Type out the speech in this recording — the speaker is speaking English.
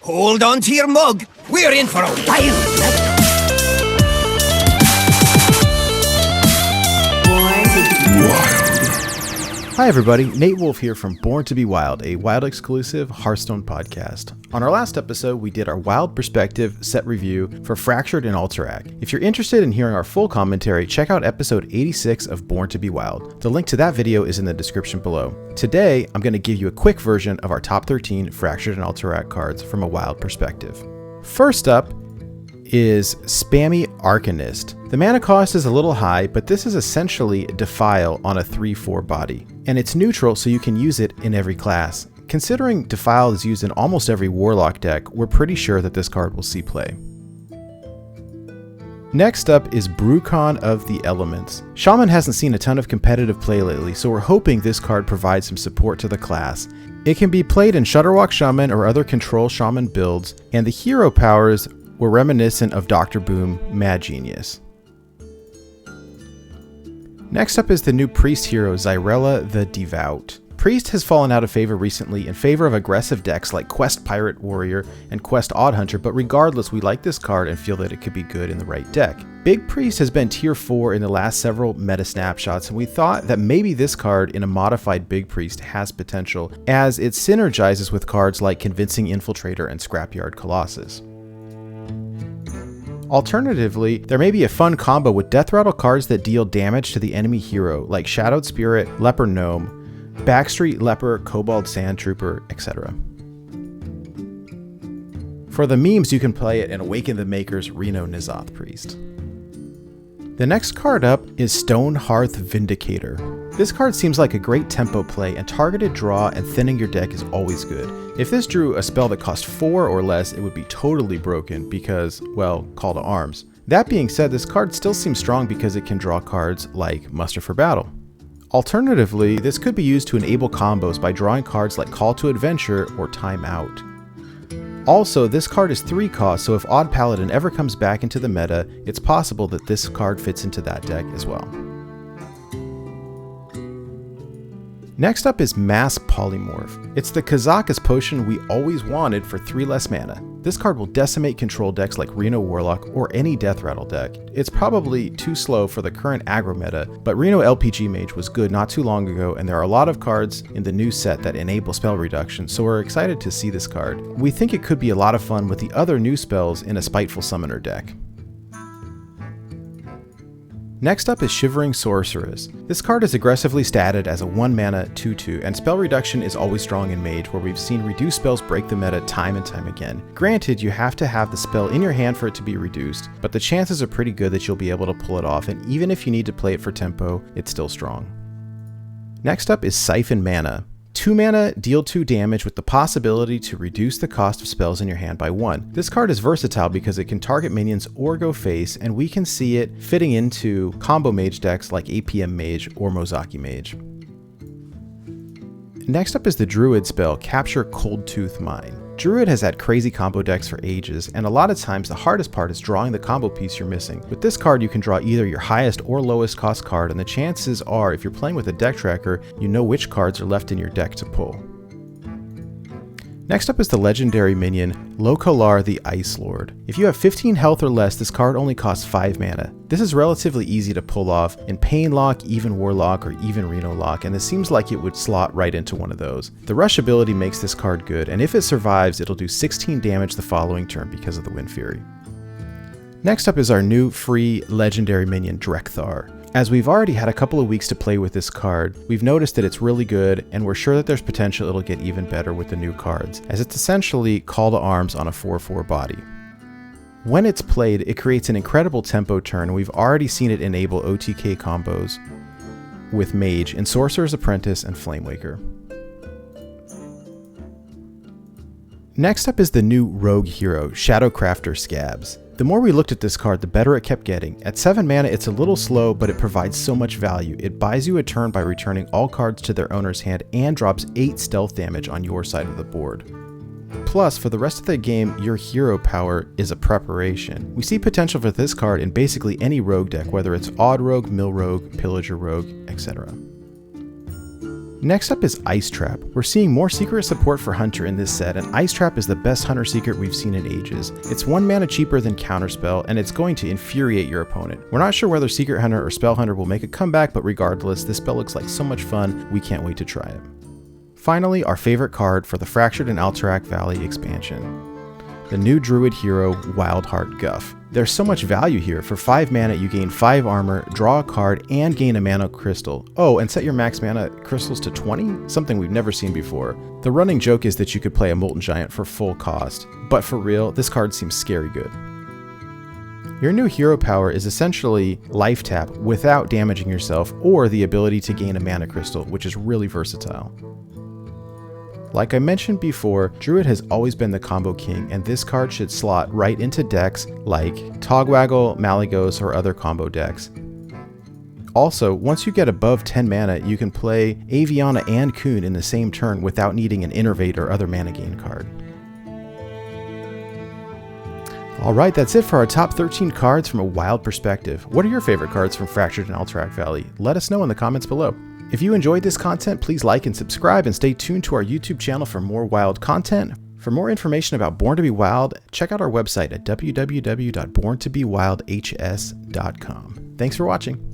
Hold on to your mug. We're in for a wild night. Hi everybody, Nate Wolfe here from Born to be Wild, a Wild exclusive Hearthstone podcast. On our last episode, we did our Wild Perspective set review for Fractured and Alterac. If you're interested in hearing our full commentary, check out episode 86 of Born to be Wild. The link to that video is in the description below. Today, I'm going to give you a quick version of our top 13 Fractured and Alterac cards from a Wild perspective. First up is Spammy Arcanist. The mana cost is a little high, but this is essentially Defile on a 3/4 body. And it's neutral, so you can use it in every class. Considering Defile is used in almost every Warlock deck, we're pretty sure that this card will see play. Next up is Brucon of the Elements. Shaman hasn't seen a ton of competitive play lately, so we're hoping this card provides some support to the class. It can be played in Shutterwalk Shaman or other control Shaman builds, and the hero powers were reminiscent of Dr. Boom Mad Genius. Next up is the new Priest hero Xyrella the Devout. Priest has fallen out of favor recently in favor of aggressive decks like Quest Pirate Warrior and Quest Odd Hunter, but regardless, we like this card and feel that it could be good in the right deck. Big Priest has been tier 4 in the last several meta snapshots, and we thought that maybe this card in a modified Big Priest has potential, as it synergizes with cards like Convincing Infiltrator and Scrapyard Colossus. Alternatively, there may be a fun combo with Death Rattle cards that deal damage to the enemy hero, like Shadowed Spirit, Leper Gnome, Backstreet Leper, Kobold Sand Trooper, etc. For the memes, you can play it in Awaken the Maker's Reno N'Zoth Priest. The next card up is Stone Hearth Vindicator. This card seems like a great tempo play, and targeted draw and thinning your deck is always good. If this drew a spell that cost 4 or less, it would be totally broken because, well, Call to Arms. That being said, this card still seems strong because it can draw cards like Muster for Battle. Alternatively, this could be used to enable combos by drawing cards like Call to Adventure or Time Out. Also, this card is 3 cost, so if Odd Paladin ever comes back into the meta, it's possible that this card fits into that deck as well. Next up is Mass Polymorph. It's the Kazakus potion we always wanted for 3 less mana. This card will decimate control decks like Reno Warlock or any Death Rattle deck. It's probably too slow for the current aggro meta, but Reno LPG Mage was good not too long ago, and there are a lot of cards in the new set that enable spell reduction, so we're excited to see this card. We think it could be a lot of fun with the other new spells in a Spiteful Summoner deck. Next up is Shivering Sorceress. This card is aggressively statted as a 1-mana 2/2, and spell reduction is always strong in Mage, where we've seen reduced spells break the meta time and time again. Granted, you have to have the spell in your hand for it to be reduced, but the chances are pretty good that you'll be able to pull it off, and even if you need to play it for tempo, it's still strong. Next up is Siphon Mana. 2 mana, deal 2 damage with the possibility to reduce the cost of spells in your hand by 1. This card is versatile because it can target minions or go face, and we can see it fitting into combo mage decks like APM Mage or Mozaki Mage. Next up is the Druid spell, Capture Cold Tooth Mine. Druid has had crazy combo decks for ages, and a lot of times the hardest part is drawing the combo piece you're missing. With this card, you can draw either your highest or lowest cost card, and the chances are, if you're playing with a deck tracker, you know which cards are left in your deck to pull. Next up is the legendary minion, Lokalar the Ice Lord. If you have 15 health or less, this card only costs 5 mana. This is relatively easy to pull off in Pain Lock, Even Warlock, or even Reno Lock, and this seems like it would slot right into one of those. The rush ability makes this card good, and if it survives, it'll do 16 damage the following turn because of the Wind Fury. Next up is our new free legendary minion, Drekhthar. As we've already had a couple of weeks to play with this card, we've noticed that it's really good, and we're sure that there's potential it'll get even better with the new cards, as it's essentially Call to Arms on a 4/4 body. When it's played, it creates an incredible tempo turn, and we've already seen it enable OTK combos with Mage in Sorcerer's Apprentice and Flamewaker. Next up is the new rogue hero, Shadowcrafter Scavs. The more we looked at this card, the better it kept getting. At 7 mana, it's a little slow, but it provides so much value. It buys you a turn by returning all cards to their owner's hand and drops 8 stealth damage on your side of the board. Plus, for the rest of the game, your hero power is a preparation. We see potential for this card in basically any rogue deck, whether it's Odd Rogue, Mill Rogue, Pillager Rogue, etc. Next up is Ice Trap. We're seeing more secret support for Hunter in this set, and Ice Trap is the best Hunter secret we've seen in ages. It's 1 mana cheaper than Counterspell, and it's going to infuriate your opponent. We're not sure whether Secret Hunter or Spell Hunter will make a comeback, but regardless, this spell looks like so much fun, we can't wait to try it. Finally, our favorite card for the Fractured and Alterac Valley expansion. The new Druid hero, Wildheart Guff. There's so much value here. For 5 mana, you gain 5 armor, draw a card, and gain a mana crystal. Oh, and set your max mana crystals to 20? Something we've never seen before. The running joke is that you could play a Molten Giant for full cost. But for real, this card seems scary good. Your new hero power is essentially life tap without damaging yourself, or the ability to gain a mana crystal, which is really versatile. Like I mentioned before, Druid has always been the combo king, and this card should slot right into decks like Togwaggle, Malygos, or other combo decks. Also, once you get above 10 mana, you can play Aviana and Kun in the same turn without needing an Innervate or other mana gain card. Alright, that's it for our top 13 cards from a wild perspective. What are your favorite cards from Fractured and Alterac Valley? Let us know in the comments below. If you enjoyed this content, please like and subscribe, and stay tuned to our YouTube channel for more wild content. For more information about Born to be Wild, check out our website at www.borntobewildhs.com. Thanks for watching.